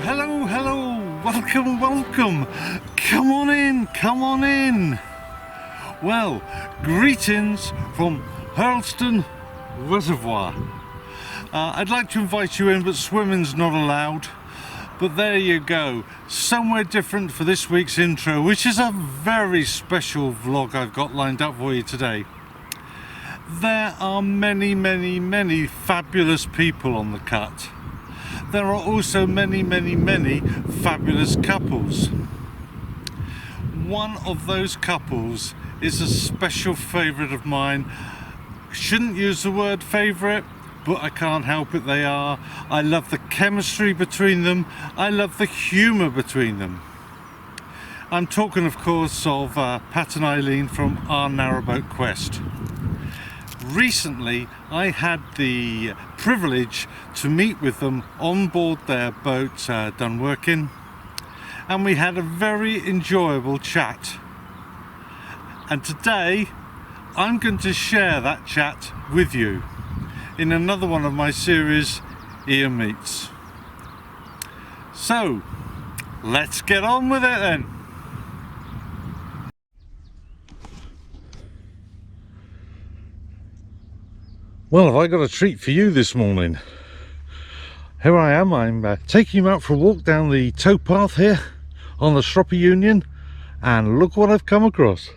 Hello, welcome. Come on in. Well, greetings from Hurlston Reservoir. I'd like to invite you in, but swimming's not allowed. But there you go, somewhere different for this week's intro, which is a very special vlog I've got lined up for you today. There are many fabulous people on the cut. There are also many fabulous couples. One of those couples is a special favourite of mine. Shouldn't use the word favourite, but I can't help it, they are. I love the chemistry between them. I love the humour between them. I'm talking, of course, of Pat and Eileen from Our Narrowboat Quest. Recently, I had the privilege to meet with them on board their boat, done Workin, and we had a very enjoyable chat. And today, I'm going to share that chat with you in another one of my series, Ian Meets. So, let's get on with it then. Well, have I got a treat for you this morning? Here I am, I'm taking you out for a walk down the towpath here on the Atarashii Union, and look what I've come across.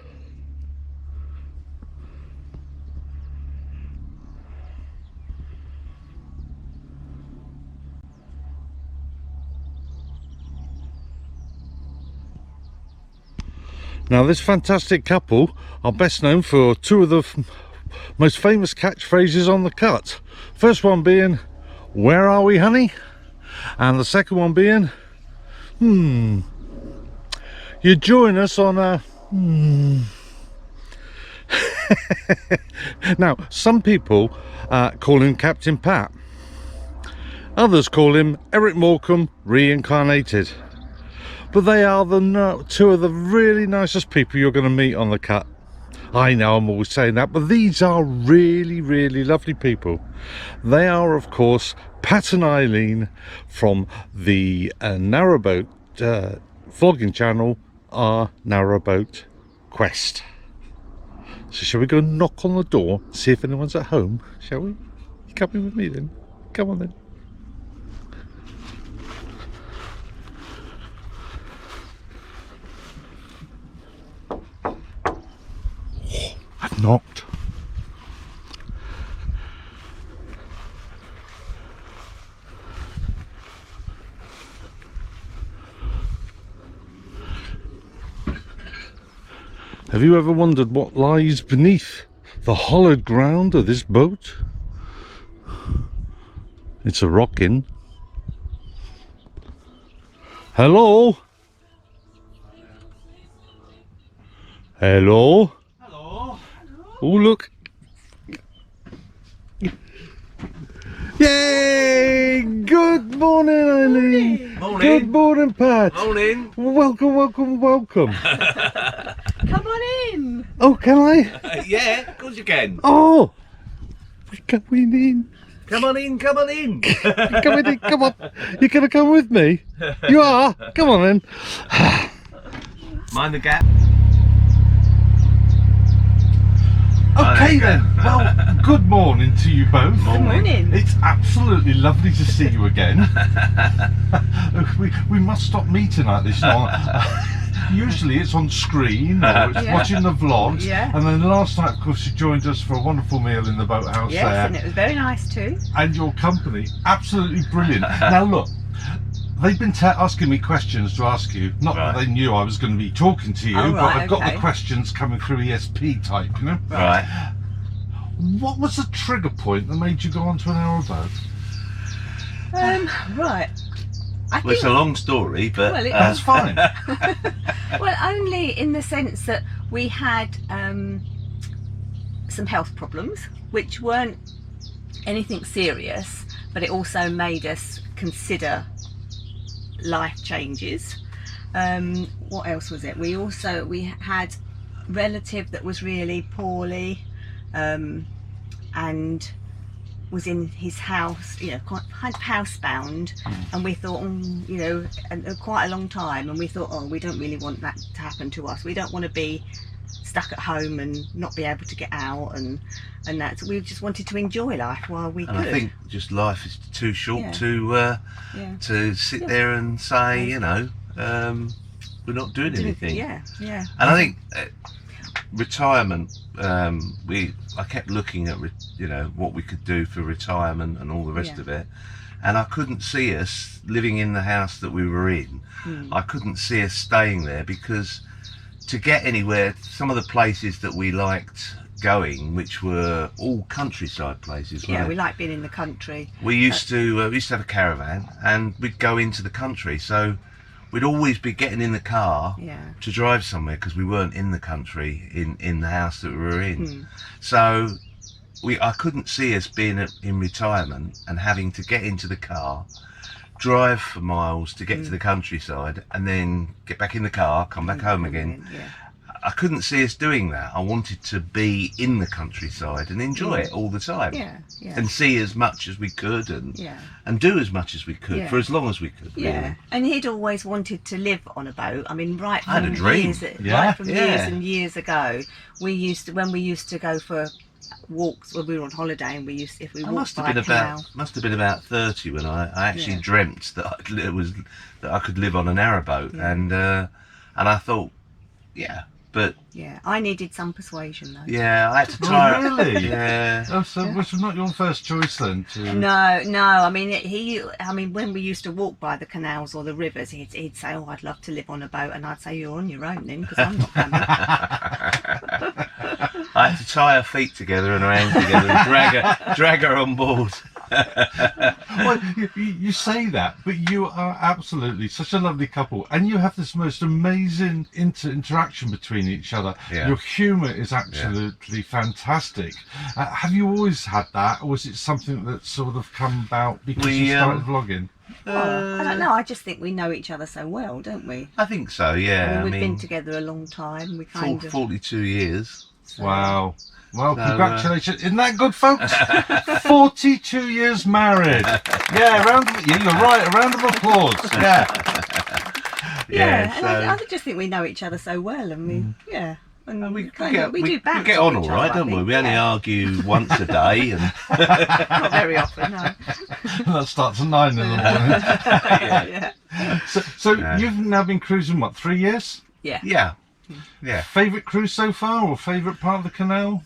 Now, this fantastic couple are best known for two of the most famous catchphrases on the cut. First one being, "Where are we, honey?" And the second one being, you join us on a Now, some people call him Captain Pat. Others call him Eric Morecambe reincarnated. But they are two of the really nicest people you're going to meet on the cut. I know I'm always saying that, but these are really lovely people. They are, of course, Pat and Eileen from the narrowboat vlogging channel, Our Narrowboat Quest. So shall we go knock on the door, see if anyone's at home, shall we? You coming with me then? Come on then. I've knocked. Have you ever wondered what lies beneath the hollowed ground of this boat? It's a rockin'. Hello? Hello? Oh, look. Yay! Good morning, Eileen. Morning. Good morning, Pat. Morning. Welcome. Come on in. Oh, can I? Yeah, of course you can. Oh, we're going in. Come on in. Come on. You're going to come with me? You are? Come on then. Mind the gap. Okay then, well, good morning to you both. Morning. It's absolutely lovely to see you again. we must stop meeting like this now. Usually it's on screen or it's watching the vlogs. Yeah. And then last night, of course, you joined us for a wonderful meal in the boathouse Yes, there. and it was very nice too. And your company, absolutely brilliant. Now look, they've been asking me questions to ask you. Not that they knew I was going to be talking to you, but I've got the questions coming through ESP type, you know? Right. What was the trigger point that made you go onto an narrowboat? Right. Well, it's a long story, but Well, That's fine. well, only in the sense that we had some health problems, which weren't anything serious, but it also made us consider life changes. What else was it? We had relative that was really poorly, and was in his house, you know, quite kind of housebound, and we thought, you know, and quite a long time, and we thought, oh, we don't really want that to happen to us. We don't want to be stuck at home and not be able to get out, and that. So we just wanted to enjoy life while we could. I think just life is too short Yeah. to sit there and say, you know, we're not doing anything. Yeah. And I think retirement, I kept looking at you know, what we could do for retirement and all the rest of it, and I couldn't see us living in the house that we were in. I couldn't see us staying there, because to get anywhere, some of the places that we liked going, which were all countryside places, Yeah, weren't we they? like being in the country. We used to have a caravan, and we'd go into the country, so we'd always be getting in the car to drive somewhere, because we weren't in the country in the house that we were in. So I couldn't see us being in retirement and having to get into the car, drive for miles to get to the countryside, and then get back in the car, come back home again. I couldn't see us doing that. I wanted to be in the countryside and enjoy it all the time, and see as much as we could, and do as much as we could for as long as we could. Really. And he'd always wanted to live on a boat. I mean, right I had from a dream. years and years ago, when we used to go for walks when we were on holiday, and if we walked by a canal. Must have been about 30 when I actually dreamt that I could live on a narrowboat, and I thought, but I needed some persuasion though. I had to try. Oh, really? Yeah. Oh, so which was not your first choice then? No. I mean, when we used to walk by the canals or the rivers, he'd say, "Oh, I'd love to live on a boat," and I'd say, "You're on your own then, because I'm not coming." I had to tie her feet together and her hands together and drag her on board. Well, you say that, but you are absolutely such a lovely couple, and you have this most amazing interaction between each other. Your humour is absolutely fantastic. Have you always had that, or was it something that sort of come about because you started vlogging? I don't know. I just think we know each other so well, don't we? I think so. Yeah. I mean, we've been together a long time. We 42 years. So. Wow. Well, congratulations. Isn't that good, folks? 42 years married. Yeah, you're right. A round of applause. Yeah. And I just think we know each other so well, and we we do bounce get on all each other, right, I don't we? think. We only argue once a day, and not very often, no. That starts at 9 in the morning. So you've now been cruising, what, 3 years? Yeah. Favourite cruise so far, or favourite part of the canal?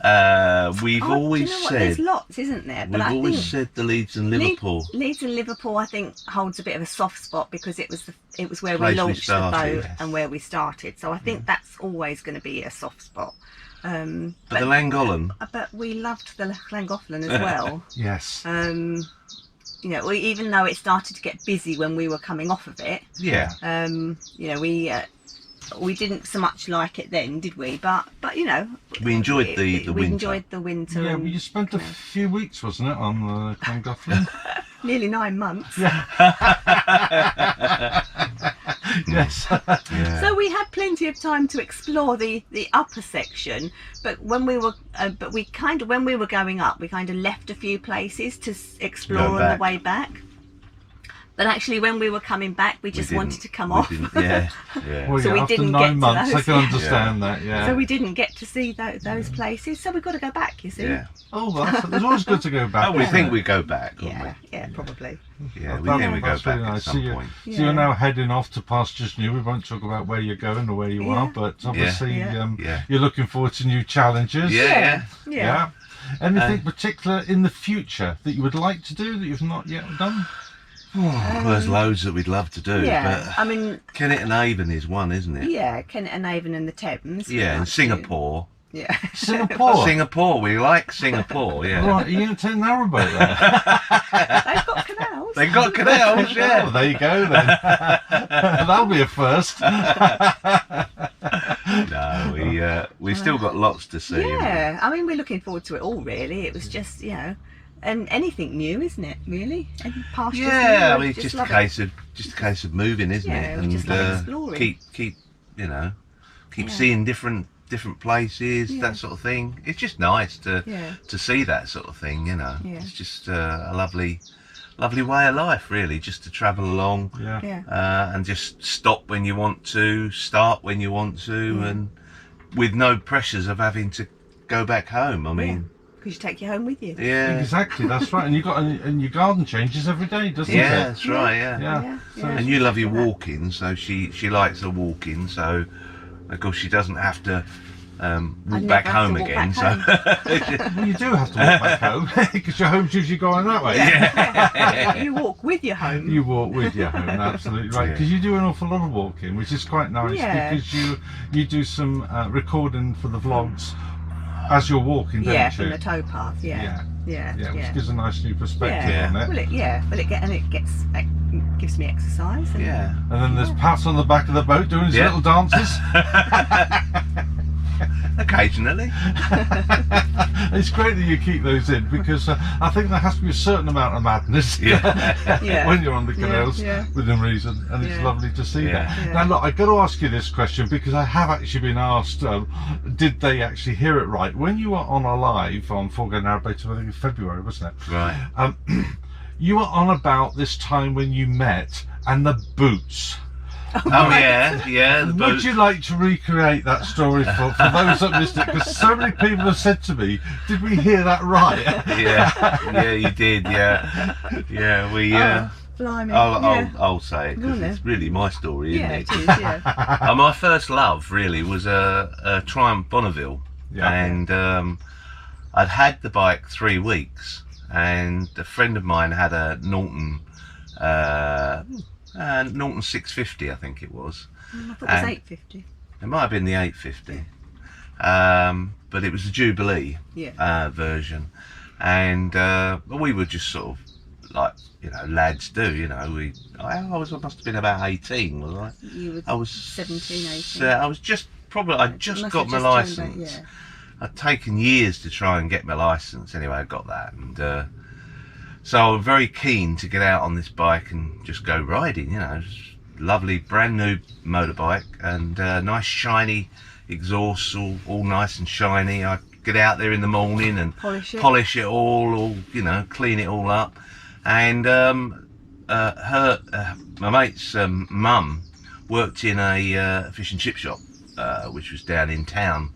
We've always said there's lots, isn't there? But we've always said the Leeds and Liverpool. Leeds and Liverpool, I think, holds a bit of a soft spot, because it was where we Place we launched the started, boat and where we started. So I think that's always going to be a soft spot. But the Llangollen. But we loved the Llangollen as well. Yes. You know, even though it started to get busy when we were coming off of it. Yeah. You know, we didn't so much like it then, did we? But you know, we enjoyed the winter. We enjoyed the winter. Yeah, but you spent a few weeks, wasn't it, on the Llangollen? Nearly 9 months. Yes. So we had plenty of time to explore the upper section, but when we were when we were going up, we kind of left a few places to explore on the way back. But actually, when we were coming back, we just wanted to come off. Yeah. Well, So we after didn't 9 get to months, those, I can understand that. Yeah. So we didn't get to see those places, so we've got to go back, you see. Yeah. Oh, it's always good to go back. We think we go back, don't Yeah, probably. we? Yeah, we think we go That's back really at nice. some point. So you're now heading off to pastures new. We won't talk about where you're going or where you are, but obviously you're looking forward to new challenges. Yeah. Anything particular in the future that you would like to do that you've not yet done? Well, there's loads that we'd love to do, but I mean, Kennet and Avon is one, isn't it? yeah, Kennet and Avon and the Thames. Yeah, and Singapore. Yeah. Singapore. We like Singapore, yeah. Right, are you going to take narrowboat there? They've got canals. They've got canals, yeah. Well, there you go then. That'll be a first. No, we still got lots to see. Yeah, I mean, we're looking forward to it all, really. It was just, you know, and anything new, isn't it? Really, any pastures new, Yeah, I mean, it's just a love case of moving, isn't it? Yeah, we just love exploring. keep seeing different different places, that sort of thing. It's just nice to see that sort of thing, you know. It's just a lovely way of life, really, just to travel along and just stop when you want to, start when you want to, and with no pressures of having to go back home. I mean, because you take your home with you. Yeah, exactly. That's right. And you got and your garden changes every day, doesn't it? Yeah, that's right. Yeah. And you love your walking, so she likes her walking. So of course she doesn't have to walk back home again. Well, you do have to walk back home because your home's usually going that way. You walk with your home. You walk with your home, absolutely right. Because you do an awful lot of walking, which is quite nice because you do some recording for the vlogs as you're walking, don't you? From the towpath. Which gives a nice new perspective on it. Well, it gives me exercise. And and then there's Pat on the back of the boat doing his little dances. Occasionally. It's great that you keep those in because I think there has to be a certain amount of madness when you're on the canals within reason, and it's lovely to see that. Now look, I've got to ask you this question because I have actually been asked, did they actually hear it right? When you were on a live on Our Narrowboat, I think in February, wasn't it? Right. You were on about this time when you met and the boots. The boat. Would you like to recreate that story for those that missed it? Because so many people have said to me, "Did we hear that right?" Yeah, you did. Yeah. We. Blimey. I'll say it because it's really my story, isn't it? It is. Yeah. My first love really was a Triumph Bonneville, and I'd had the bike 3 weeks, and a friend of mine had a Norton 650, I think it was. I thought it was 850. It might have been the 850, but it was the Jubilee version, and we were just sort of like, you know, lads do. I must have been about 18, was I? I was 17, 18. I was just I just got my licence. I'd taken years to try and get my licence. Anyway, I got that, and so I was very keen to get out on this bike and just go riding. Lovely brand new motorbike, and nice shiny exhaust, all nice and shiny. I get out there in the morning and polish it all, clean it all up. And my mate's mum worked in a fish and chip shop, which was down in town,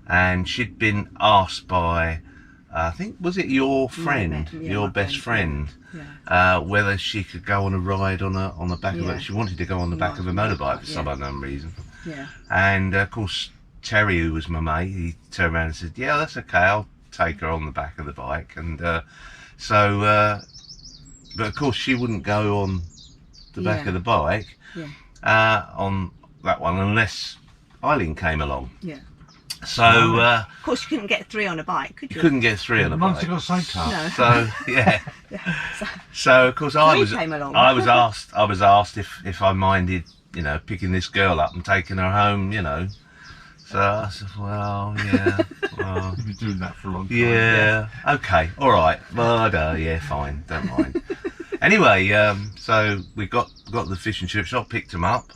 and she'd been asked by, I think, was it your friend, your best friend, whether she could go on a ride on the back of it. She wanted to go on the back of a motorbike for some unknown reason. And of course, Terry, who was my mate, he turned around and said, "Yeah, that's okay. I'll take her on the back of the bike." And but of course, she wouldn't go on the back of the bike on that one unless Eileen came along. So of course you couldn't get 3 on a bike, could you? You couldn't get 3 on a bike. Once you got a sidecar. No. So so of course I was asked if I minded, picking this girl up and taking her home, So I said, well, well, you've been doing that for a long time. Yeah, okay, all right. Well, fine, don't mind. Anyway, so we got the fish and chip shop, picked them up.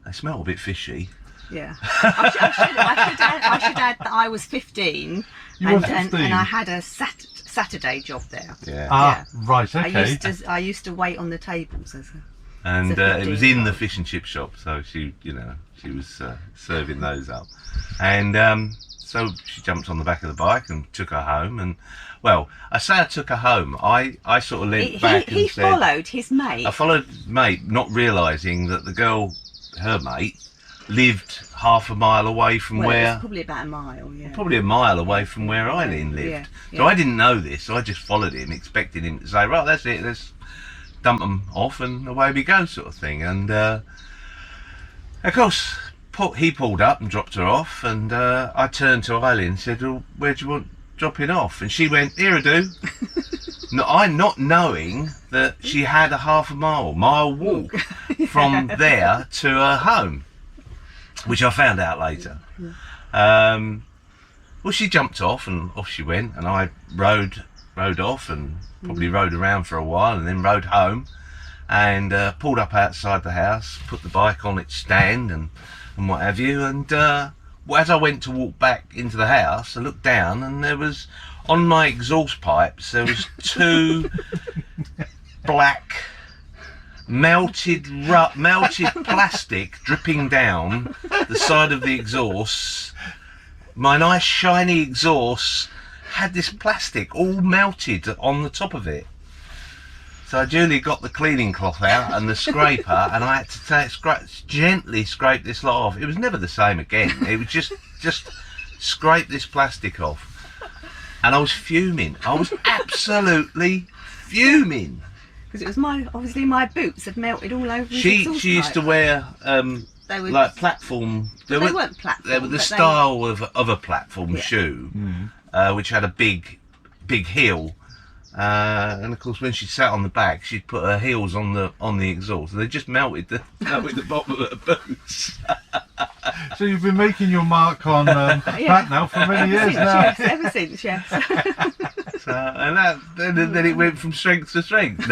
They smell a bit fishy. Yeah. I should add that I was 15. You were 15? And I had a Saturday job there. Yeah. Right, okay. I used to wait on the tables and it was in the fish and chip shop, so she was serving those up. And so she jumped on the back of the bike and took her home. And, well, I say I took her home. I sort of leant back and said... He followed his mate. I followed mate, not realising that the girl, her mate, lived half a mile away from where... It was probably about a mile, Probably a mile away from where Eileen lived. So I didn't know this, so I just followed him, expecting him to say, right, that's it, let's dump them off and away we go, sort of thing. And, of course, he pulled up and dropped her off, and I turned to Eileen and said, well, where do you want dropping off? And she went, here I do. I'm not knowing that she had a half a mile walk from there to her home, which I found out later. Well, she jumped off and off she went, and I rode off and probably rode around for a while, and then rode home and pulled up outside the house, put the bike on its stand and what have you, and as I went to walk back into the house, I looked down and there was, on my exhaust pipes, there was 2 black melted plastic dripping down the side of the exhaust. My nice shiny exhaust had this plastic all melted on the top of it. So I duly got the cleaning cloth out and the scraper, and I had to gently scrape this lot off. It was never the same again. It was just scrape this plastic off, and I was fuming. I was absolutely fuming. Because it was obviously my boots had melted all over. She used to wear they were like platform. They weren't platform. They were the style of a platform shoe, which had a big heel. And of course, when she sat on the back, she'd put her heels on the exhaust, and they just melted the bottom of her boots. So you've been making your mark on Pat now for many years now. Yes, ever since, yes. So, and then it went from strength to strength.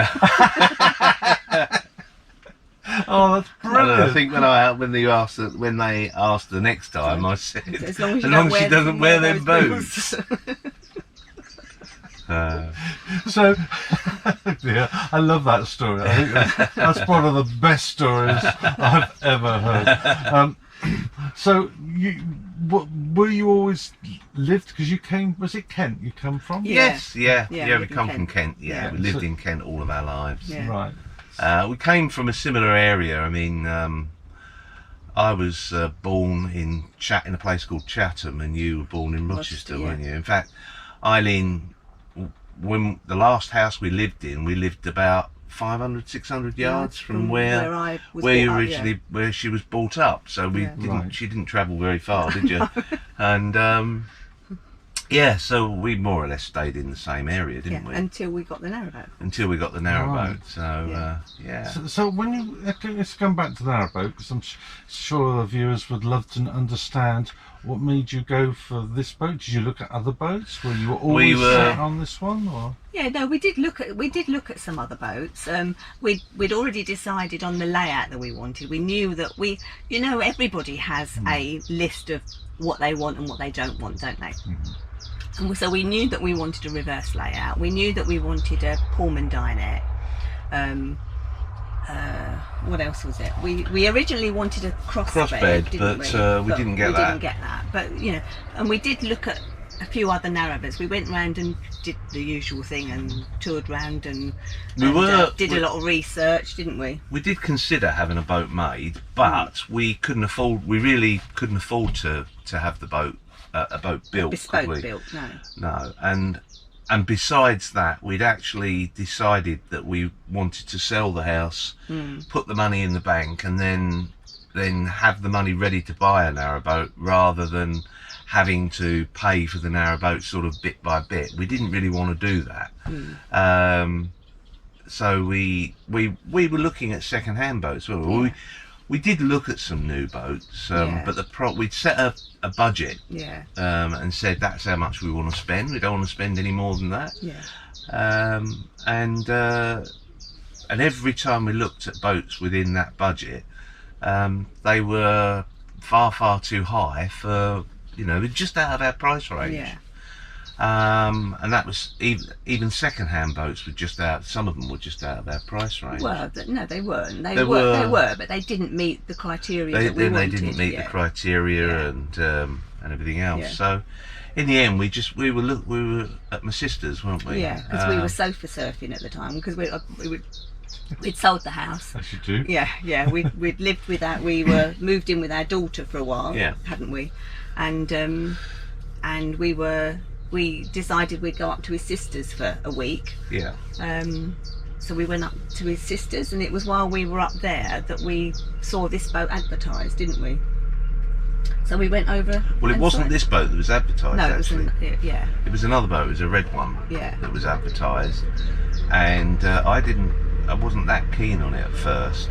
Oh, that's brilliant! I think when they asked the next time, I said, as long as she doesn't wear them boots. So, yeah, I love that story. I think that's one of the best stories I've ever heard. So, were you always lived? Because you came, was it Kent? You come from? Yes, yeah. We come from Kent. Kent. Yeah, we lived in Kent all of our lives. Yeah. Right. We came from a similar area. I mean, I was born in a place called Chatham, and you were born in Rochester, weren't you? In fact, Eileen, when the last house we lived about 500, 600 yards from where she was brought up. So she didn't travel very far, did you? And so we more or less stayed in the same area, didn't we? Until we got the narrowboat. Right. So So when you let's come back to the narrowboat, because I'm sure the viewers would love to understand what made you go for this boat. Did you look at other boats? Were you always set on this one, or? Yeah, no, we did look at some other boats. We'd already decided on the layout that we wanted. We knew that everybody has a list of what they want and what they don't want, don't they? And so we knew that we wanted a reverse layout. We knew that we wanted a Pullman dinette. What else was it? We originally wanted a crossbed, but we didn't get that. We didn't get that. But and we did look at a few other narrowboats. We went round and did the usual thing and toured round and did a lot of research, didn't we? We did consider having a boat made, but we really couldn't afford to have the boat a boat built. Bespoke built, no. And besides that, we'd actually decided that we wanted to sell the house, put the money in the bank, and then have the money ready to buy a narrowboat, rather than having to pay for the narrowboat sort of bit by bit. We didn't really want to do that. So we were looking at second-hand boats. We did look at some new boats, but we'd set up a budget and said that's how much we want to spend. We don't want to spend any more than that. And every time we looked at boats within that budget, they were far too high for, just out of our price range. And that was even second-hand boats were some of them were just out of our price range. Well, no, they weren't. They were, but they didn't meet the criteria that we wanted. They didn't meet the criteria and everything else. So, in the end, we were at my sister's, weren't we? Yeah, because we were sofa surfing at the time, because we'd sold the house. As you do. Yeah. We'd lived with that. We were moved in with our daughter for a while, hadn't we? And we decided we'd go up to his sister's for a week. So we went up to his sister's, and it was while we were up there that we saw this boat advertised, didn't we? So we went over. Well, it wasn't this boat that was advertised. No, actually. It was another boat. It was a red one. That was advertised, and I wasn't that keen on it at first.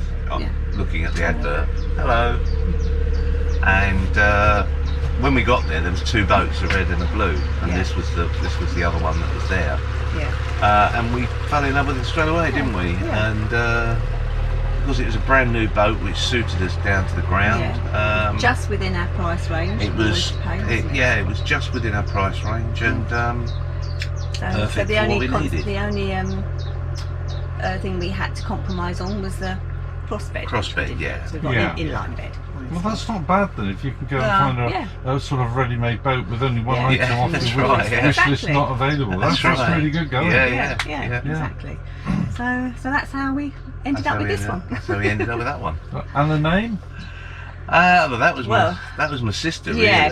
Looking at the advert. Hello. And when we got there was two boats, a red and a blue, and this was the other one that was there. And we fell in love with it straight away, didn't we? And because it was a brand new boat which suited us down to the ground. Just within our price range. It was, it was just within our price range, and perfect the for only what we needed. The only thing we had to compromise on was the crossbed. Crossbed, yeah. So we've got an inline bed. Well, that's not bad then, if you can go and find a sort of ready-made boat with only one item off the wish list not available. That's really good going. Yeah, exactly. So that's how we ended up with this one. That's how we ended up with that one. And the name? Well, that was my sister, really. Yeah,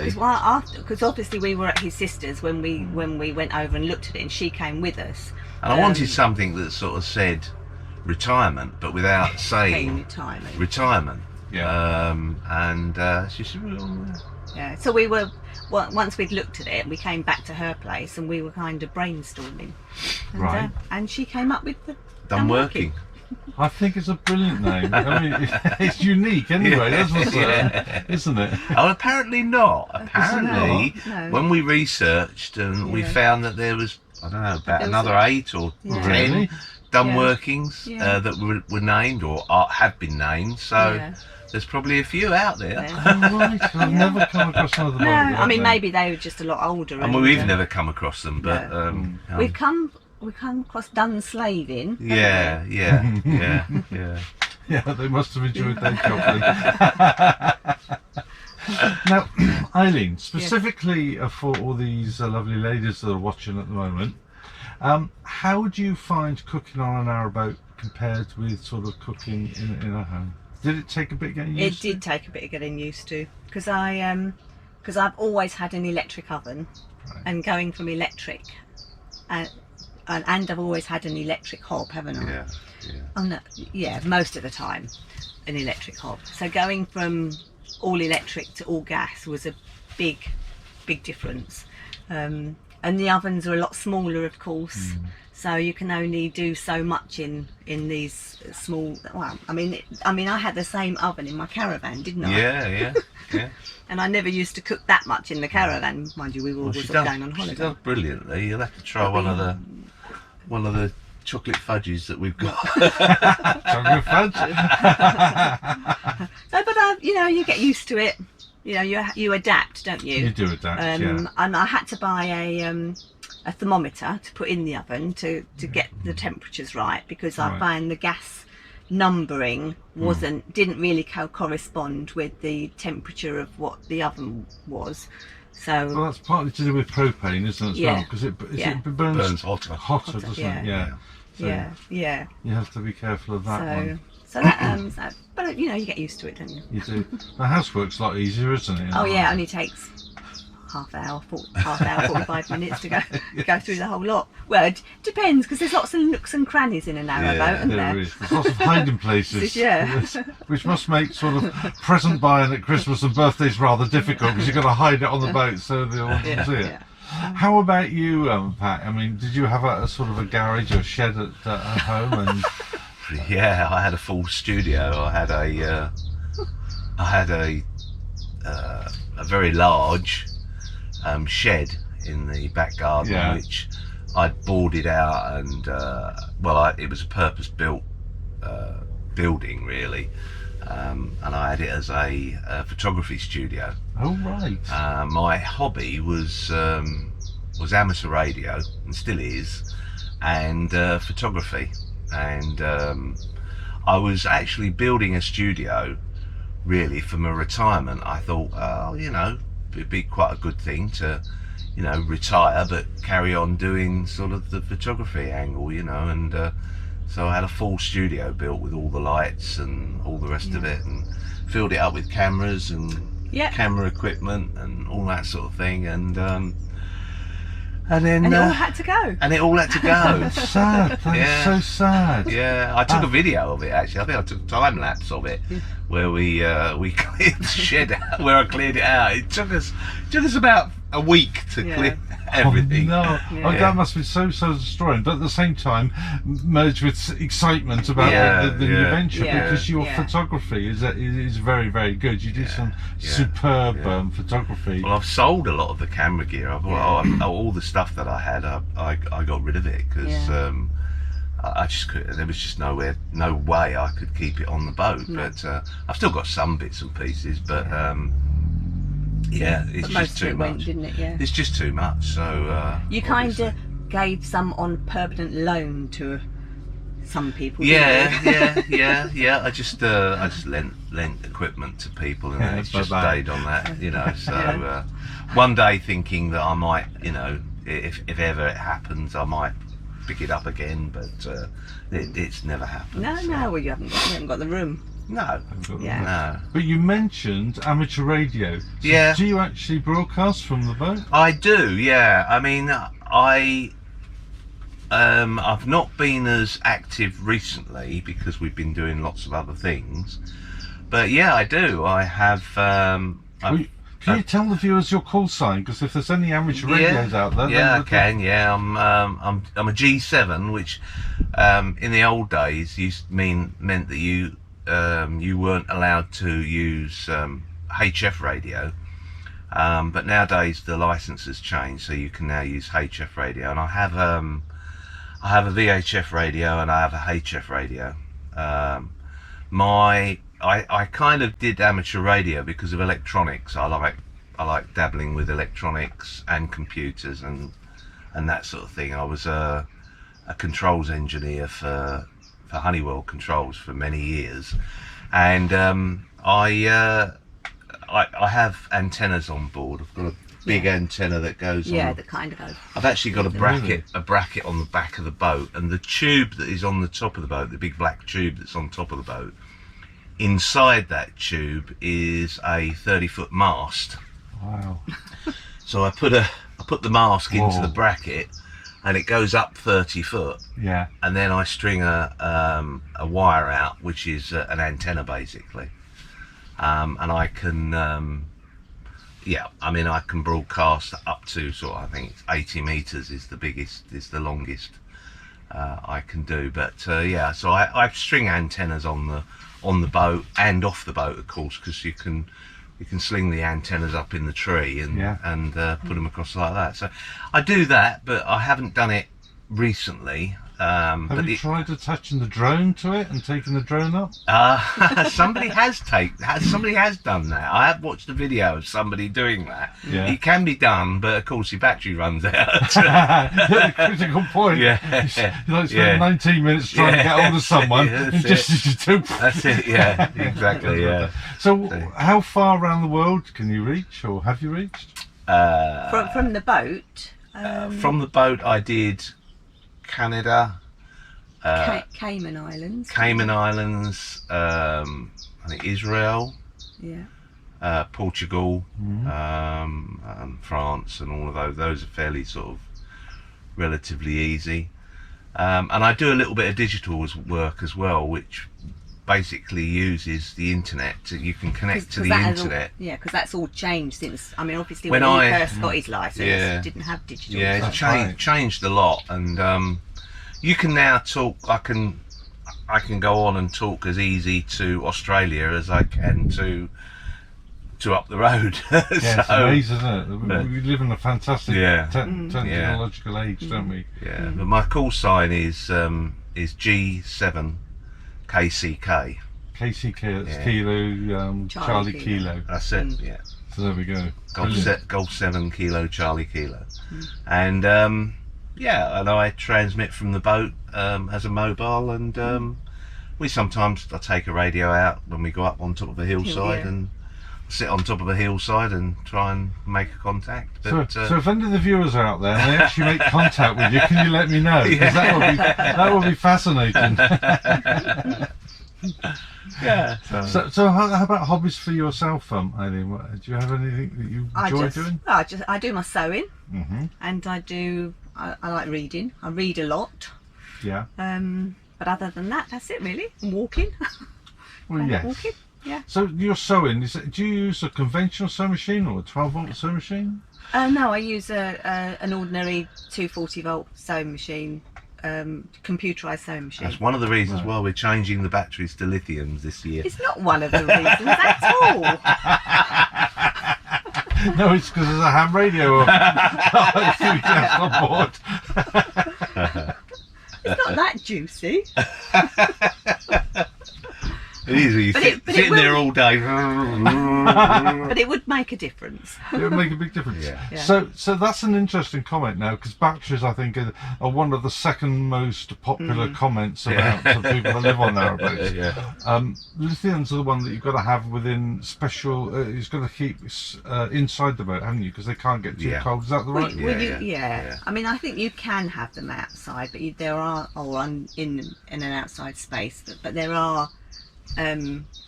because obviously we were at his sister's when we went over and looked at it, and she came with us. And I wanted something that sort of said retirement, but without saying retirement. Yeah. And she said, yeah. So we were, once we'd looked at it, we came back to her place and we were kind of brainstorming. And, right. And she came up with the Done Working. I think it's a brilliant name. I mean, it's unique anyway, that's what's isn't it? Oh, apparently not. Apparently, no. when we researched and we found that there was, I don't know, about another 8 or 10 done workings that were named or have been named. So there's probably a few out there. Right, I've never come across another one. No, I mean maybe they were just a lot older. I mean, we've never come across them, but we've come across done slaving. Yeah. Yeah, they must have enjoyed their company. Now, Eileen, specifically for all these lovely ladies that are watching at the moment, how do you find cooking on a narrowboat compared with sort of cooking in a home? Did it take a bit getting used to? It did take a bit of getting used to, because I've always had an electric oven, and going from electric, and I've always had an electric hob, haven't I? Yeah. Oh no, most of the time, an electric hob. So going from all electric to all gas was a big difference. And the ovens are a lot smaller, of course. So you can only do so much in these small. Well, I mean, I had the same oven in my caravan, didn't I? Yeah. And I never used to cook that much in the caravan, mind you. We were always going on holiday. She does brilliantly. You'll have to try one of the chocolate fudges that we've got. Chocolate fudge. No, but you get used to it. You adapt, don't you? You do adapt. And I had to buy a thermometer to put in the oven to get the temperatures right, because I find the gas numbering didn't really correspond with the temperature of what the oven was. So well, that's partly to do with propane, isn't it, as well? Because it burns hotter, doesn't it? Yeah. So you have to be careful of that one. So that, but you get used to it, don't you? You do. The housework's a lot easier, isn't it? Oh yeah, it only takes half hour, 45 minutes to go through the whole lot. Well, it depends, because there's lots of nooks and crannies in a narrowboat, isn't there? There is. There's lots of hiding places. Which must make sort of present buying at Christmas and birthdays rather difficult, because you've got to hide it on the boat so they'll see it. How about you, Pat? I mean, did you have a sort of a garage or shed at home? And yeah, I had a full studio. I had a very large shed in the back garden, which I'd boarded out, and it was a purpose-built building, really, and I had it as a photography studio. Oh right. My hobby was amateur radio, and still is, and photography, and I was actually building a studio really for my retirement. I thought, it'd be quite a good thing to, retire but carry on doing sort of the photography angle, and so I had a full studio built with all the lights and all the rest of it, and filled it up with cameras and camera equipment and all that sort of thing, and then it all had to go. That's sad. That's so sad. Yeah, I took a video of it, actually. I think I took a time lapse of it, where we cleared the shed out, where I cleared it out. It took us about a week to clear everything. Oh, no. That must be so destroying, but at the same time merged with excitement about the new venture, because your photography is very, very good. You do some superb photography. Well, I've sold a lot of the camera gear. All the stuff that I had, I got rid of it, because I just couldn't. There was just no way I could keep it on the boat. But I've still got some bits and pieces, but it's just too much. Went, didn't it? Yeah. It's just too much. So you kind of gave some on permanent loan to some people. Yeah. I just lent equipment to people, and then it's just stayed on that, you know. So one day thinking that I might, you know, if ever it happens, I might pick it up again, but it's never happened. No, well, you haven't got the room. No. No. But you mentioned amateur radio. So yeah. Do you actually broadcast from the boat? I do, yeah. I mean, I've not been as active recently because we've been doing lots of other things. But yeah, I do. I have. Can you tell the viewers your call sign? Because if there's any amateur radios out there, I can. Yeah, I'm a G7, which in the old days meant that you weren't allowed to use HF radio. But nowadays the license has changed, so you can now use HF radio. And I have a VHF radio and I have a HF radio. I kind of did amateur radio because of electronics. I like dabbling with electronics and computers and that sort of thing. I was a controls engineer for Honeywell Controls for many years, and I have antennas on board. I've got a big antenna that goes on. Yeah, that kind of goes. I've actually got a bracket on the back of the boat, and the tube that is on the top of the boat, the big black tube that's on top of the boat, inside that tube is a 30-foot mast. Wow. So I put the mast into the bracket, and it goes up 30 foot. Yeah. And then I string a wire out, which is an antenna basically, and I can I can broadcast up to sort of, I think it's 80 meters is the longest I can do. But so I string antennas on the boat and off the boat, of course, because you can sling the antennas up in the tree and put them across like that. So I do that, but I haven't done it recently. Have you tried attaching the drone to it and taking the drone up? Somebody has done that. I have watched a video of somebody doing that. Yeah. It can be done, but of course your battery runs out. Critical point. Yeah. You like spend 19 minutes trying to get hold of someone and just That's it. Yeah, exactly. Yeah. So how far around the world can you reach, or have you reached? From the boat. From the boat, I did Canada, Cayman Islands. I think Israel, Portugal, and France, and all of those. Those are fairly sort of relatively easy. And I do a little bit of digital work as well, which basically uses the internet. You can connect to the internet. Because that's all changed since. I mean, obviously when he first got his license, it didn't have digital. Yeah, it's changed a lot, and you can now talk. I can go on and talk as easy to Australia as I can to up the road. Yeah, it's amazing, isn't it? We live in a fantastic technological age, don't we? Yeah, but my call sign is G7 KCK. KCK, that's Kilo, Charlie Kilo. That's it, yeah. So there we go. Golf 7 Kilo Charlie Kilo. And and I transmit from the boat as a mobile, and I take a radio out when we go up on top of a hillside and sit on top of a hillside and try and make a contact. But, so if any of the viewers are out there and they actually make contact with you, can you let me know? Because that would be fascinating. Yeah. So how about hobbies for yourself, Eileen? Do you have anything that you enjoy doing? I do my sewing, and I like reading. I read a lot. Yeah. But other than that, that's it really. And walking. Well, yes. Walking. Yeah. So you're sewing. Do you use a conventional sewing machine or a 12-volt sewing machine? No, I use an ordinary 240-volt sewing machine, computerised sewing machine. That's one of the reasons why we're changing the batteries to lithiums this year. It's not one of the reasons at all. No, it's because there's a ham radio on board. It's not that juicy. It is. You sitting there all day. But it would make a difference. It would make a big difference. Yeah. So that's an interesting comment now, because batteries, I think, are one of the second most popular comments about the people that live on narrowboats. Lithiums are the one that you've got to have within special. You've got to keep inside the boat, haven't you? Because they can't get too cold. Is that the right? Yeah. I mean, I think you can have them outside, but there are in an outside space, but there are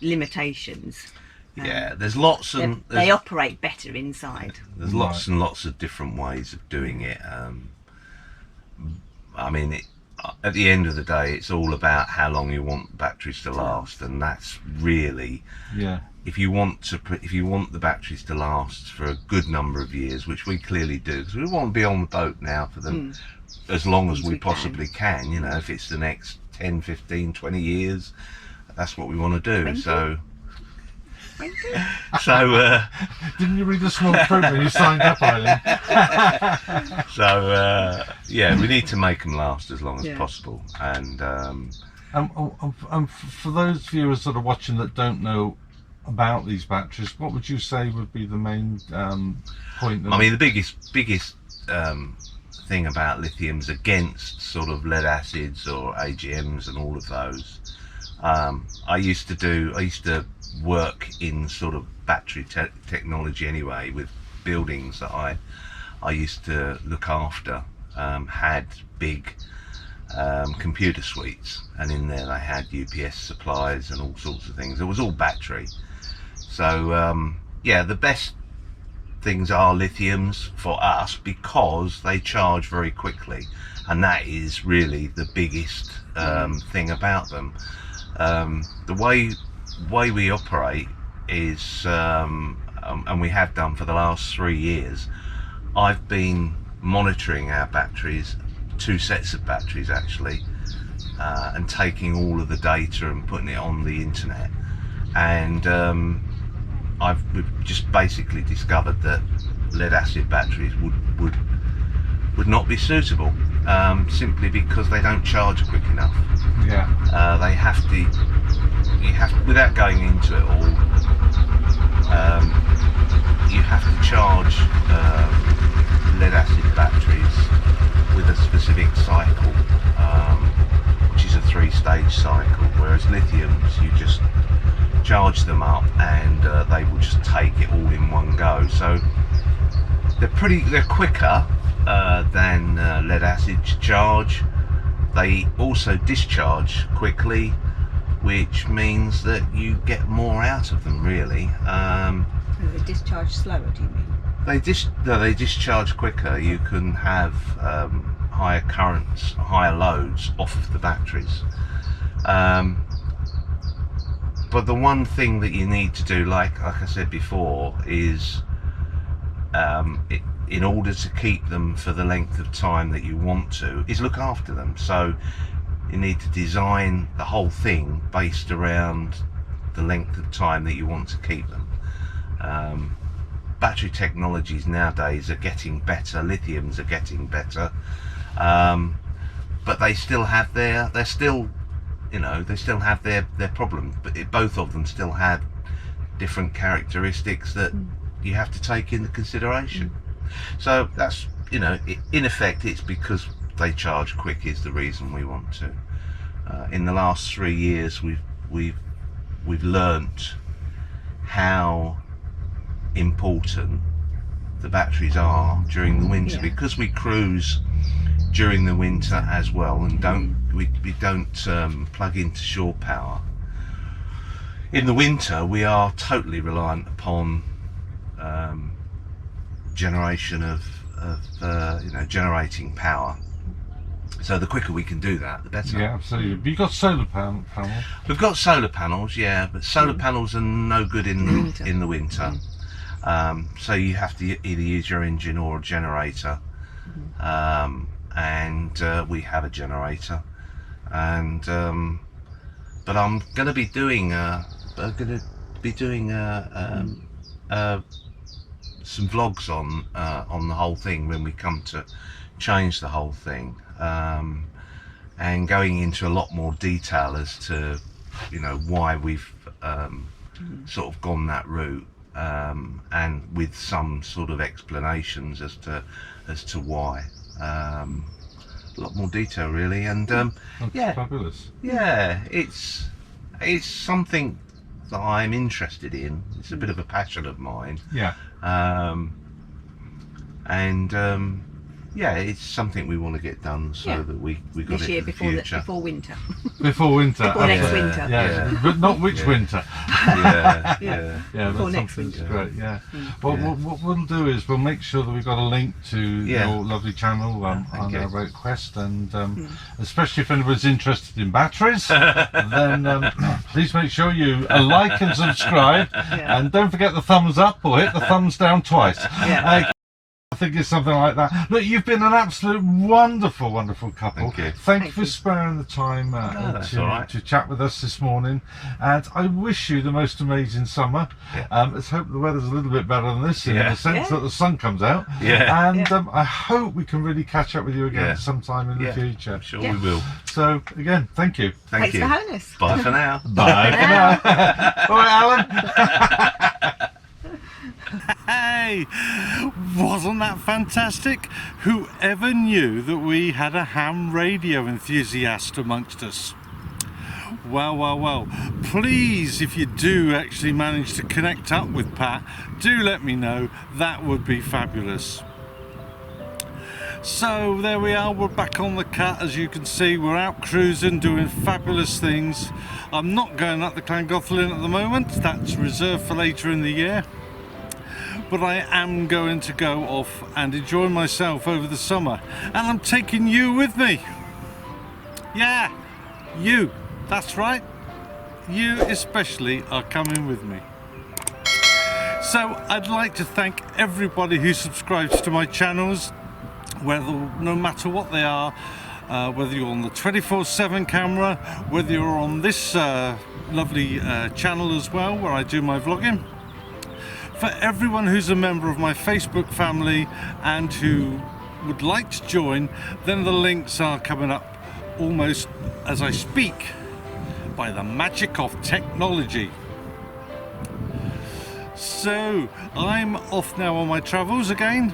limitations. There's lots and they operate better inside. There's lots and lots of different ways of doing it. I mean, at the end of the day, it's all about how long you want batteries to last, and that's really if you want the batteries to last for a good number of years, which we clearly do, because we want to be on the boat now for them as long as we possibly can. You know, if it's the next 10, 15, 20 years, that's what we want to do. 20? So didn't you read the small print when you signed up, Eileen? So we need to make them last as long as possible. And for those viewers that are watching that don't know about these batteries, what would you say would be the main point? I mean, the biggest thing about lithiums against sort of lead acids or AGMs and all of those, I used to work in sort of battery technology anyway, with buildings that I used to look after, had big computer suites, and in there they had UPS supplies and all sorts of things. It was all battery. So the best things are lithiums for us, because they charge very quickly, and that is really the biggest thing about them. The way we operate is, and we have done for the last 3 years, I've been monitoring our batteries, 2 sets of batteries actually, and taking all of the data and putting it on the internet, and we've just basically discovered that lead acid batteries would not be suitable, simply because they don't charge quick enough. They have to, without going into it all, you have to charge lead acid batteries with a specific cycle, which is a 3-stage cycle, whereas lithiums, you just charge them up and they will just take it all in one go. So they're quicker than lead acid charge. They also discharge quickly, which means that you get more out of them, really. They discharge slower, do you mean? They discharge quicker. You can have higher currents, higher loads off of the batteries. But the one thing that you need to do, like I said before, is in order to keep them for the length of time that you want to, is look after them. So you need to design the whole thing based around the length of time that you want to keep them. Battery technologies nowadays are getting better, lithiums are getting better, but they still have their problems, but both of them still have different characteristics that you have to take into consideration. So that's, in effect, it's because they charge quick is the reason we want to. In the last 3 years, we've learnt how important the batteries are during the winter, because we cruise during the winter as well, and we don't plug into shore power. In the winter, we are totally reliant upon generation of generating power. So the quicker we can do that, the better. Yeah, absolutely. But you've got solar panels. We've got solar panels, but solar panels are no good in the winter. So you have to either use your engine or a generator. And we have a generator, and but I'm going to be doing some vlogs on the whole thing when we come to change the whole thing, and going into a lot more detail as to, you know, why we've sort of gone that route, and with some sort of explanations as to why. A lot more detail really, and yeah, fabulous. Yeah, it's something that I'm interested in. It's a bit of a passion of mine. Yeah. Yeah, it's something we want to get done so that we got this it year in the before future. before winter. Before winter. Before next absolutely. winter. Yeah. But not which winter. Yeah, Yeah. Yeah, Before that's next something winter. great. Yeah. Well, what we'll do is we'll make sure that we've got a link to your lovely channel Our Narrowboat Quest, and especially if anyone's interested in batteries, then please make sure you like and subscribe, and don't forget the thumbs up or hit the thumbs down twice. I think it's something like that. Look, you've been an absolute wonderful couple. Thank you. Thank you for sparing the time to chat with us this morning, and I wish you the most amazing summer. Let's hope the weather's a little bit better than this, in the sense that the sun comes out. And I hope we can really catch up with you again sometime in the future. I'm sure we will. So again, thank you. Thanks for having us. Bye for now. Bye for now. All right, Alan. Hey, wasn't that fantastic? Whoever knew that we had a ham radio enthusiast amongst us? Well, please, if you do actually manage to connect up with Pat, do let me know. That would be fabulous. So there we are, we're back on the cut. As you can see, we're out cruising, doing fabulous things. I'm not going up the Llangollen at the moment, that's reserved for later in the year. But I am going to go off and enjoy myself over the summer, and I'm taking you with me. Yeah, you, that's right, you especially are coming with me. So I'd like to thank everybody who subscribes to my channels, no matter what they are, whether you're on the 24/7 camera, whether you're on this lovely channel as well where I do my vlogging. For everyone who's a member of my Facebook family and who would like to join, then the links are coming up almost as I speak by the magic of technology. So I'm off now on my travels again,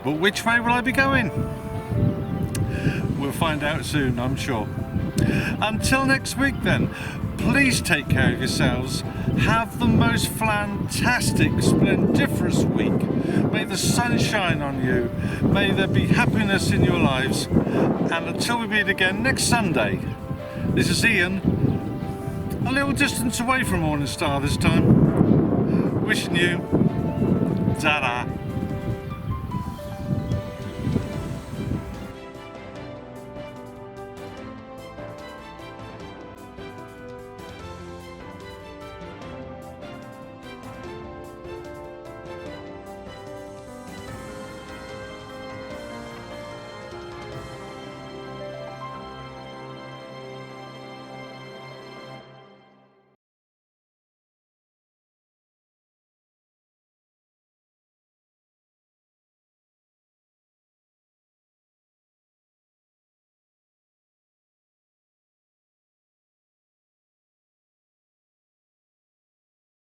but which way will I be going? We'll find out soon, I'm sure. Until next week then, please take care of yourselves. Have the most fantastic, splendiferous week. May the sun shine on you. May there be happiness in your lives. And until we meet again next Sunday, this is Ian, a little distance away from Morning Star this time, wishing you ta-da.